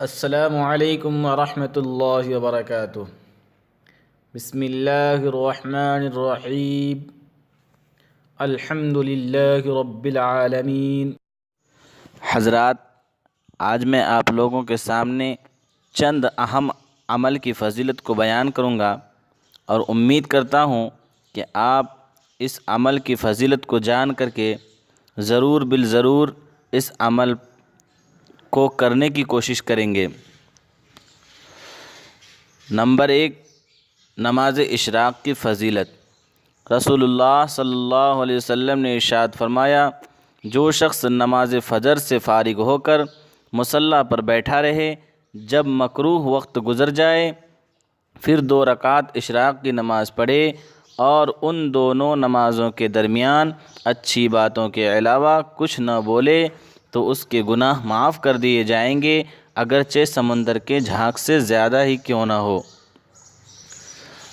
السلام عليكم ورحمة الله وبركاته. بسم الله الرحمن الرحيم. الحمد لله رب العالمين. حضرات، آج میں آپ لوگوں کے سامنے چند اہم عمل کی فضیلت کو بیان کروں گا اور امید کرتا ہوں کہ آپ اس عمل کی فضیلت کو جان کر کے ضرور بالضرور اس عمل کو کرنے کی کوشش کریں گے۔ نمبر 1، نماز اشراق کی فضیلت۔ رسول اللہ صلی اللہ علیہ وسلم نے ارشاد فرمایا، جو شخص نماز فجر سے فارغ ہو کر مصلی پر بیٹھا رہے، جب مکروہ وقت گزر جائے پھر 2 رکعت اشراق کی نماز پڑھے اور ان دونوں نمازوں کے درمیان اچھی باتوں کے علاوہ کچھ نہ بولے تو اس کے گناہ معاف کر دیے جائیں گے، اگرچہ سمندر کے جھانک سے زیادہ ہی کیوں نہ ہو۔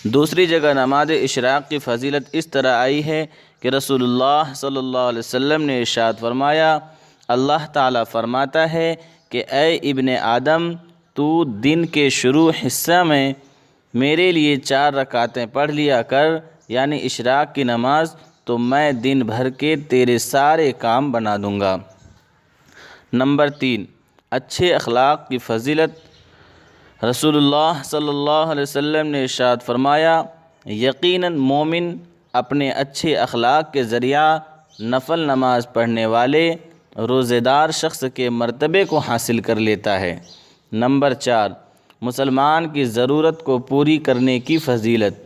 دوسری جگہ نماز اشراق کی فضیلت اس طرح آئی ہے کہ رسول اللہ صلی اللہ علیہ وسلم نے ارشاد فرمایا، اللہ تعالیٰ فرماتا ہے کہ اے ابن آدم، تو دن کے شروع حصہ میں میرے لیے 4 رکعتیں پڑھ لیا کر، یعنی اشراق کی نماز، تو میں دن بھر کے تیرے سارے کام بنا دوں گا۔ نمبر 3، اچھے اخلاق کی فضیلت۔ رسول اللہ صلی اللہ علیہ وسلم نے ارشاد فرمایا، یقیناً مومن اپنے اچھے اخلاق کے ذریعہ نفل نماز پڑھنے والے روزے دار شخص کے مرتبے کو حاصل کر لیتا ہے۔ نمبر 4، مسلمان کی ضرورت کو پوری کرنے کی فضیلت۔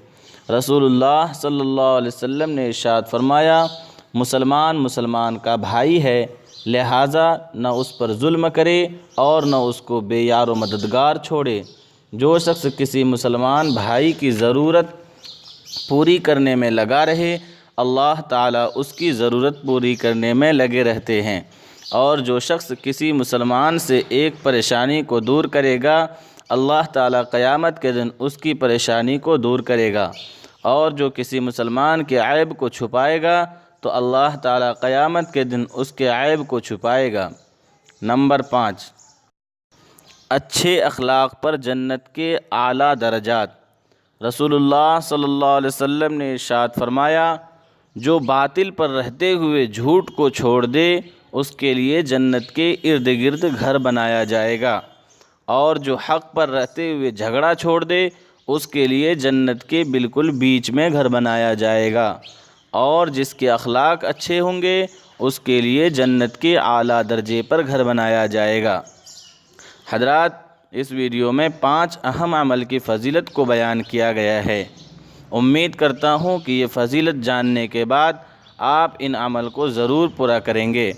رسول اللہ صلی اللہ علیہ وسلم نے ارشاد فرمایا، مسلمان کا بھائی ہے، لہٰذا نہ اس پر ظلم کرے اور نہ اس کو بے یار و مددگار چھوڑے۔ جو شخص کسی مسلمان بھائی کی ضرورت پوری کرنے میں لگا رہے، اللہ تعالیٰ اس کی ضرورت پوری کرنے میں لگے رہتے ہیں، اور جو شخص کسی مسلمان سے ایک پریشانی کو دور کرے گا، اللہ تعالیٰ قیامت کے دن اس کی پریشانی کو دور کرے گا، اور جو کسی مسلمان کے عیب کو چھپائے گا تو اللہ تعالیٰ قیامت کے دن اس کے عیب کو چھپائے گا۔ نمبر 5، اچھے اخلاق پر جنت کے اعلیٰ درجات۔ رسول اللہ صلی اللہ علیہ وسلم نے ارشاد فرمایا، جو باطل پر رہتے ہوئے جھوٹ کو چھوڑ دے اس کے لیے جنت کے ارد گرد گھر بنایا جائے گا، اور جو حق پر رہتے ہوئے جھگڑا چھوڑ دے اس کے لیے جنت کے بالکل بیچ میں گھر بنایا جائے گا، اور جس کے اخلاق اچھے ہوں گے اس کے لیے جنت کے اعلیٰ درجے پر گھر بنایا جائے گا۔ حضرات، اس ویڈیو میں 5 اہم عمل کی فضیلت کو بیان کیا گیا ہے۔ امید کرتا ہوں کہ یہ فضیلت جاننے کے بعد آپ ان عمل کو ضرور پورا کریں گے۔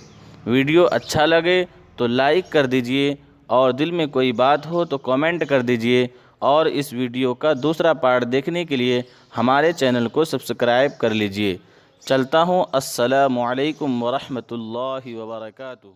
ویڈیو اچھا لگے تو لائک کر دیجئے، اور دل میں کوئی بات ہو تو کامنٹ کر دیجئے، اور اس ویڈیو کا دوسرا پارٹ دیکھنے کے لیے ہمارے چینل کو سبسکرائب کر لیجئے۔ چلتا ہوں، السلام علیکم ورحمۃ اللہ وبرکاتہ۔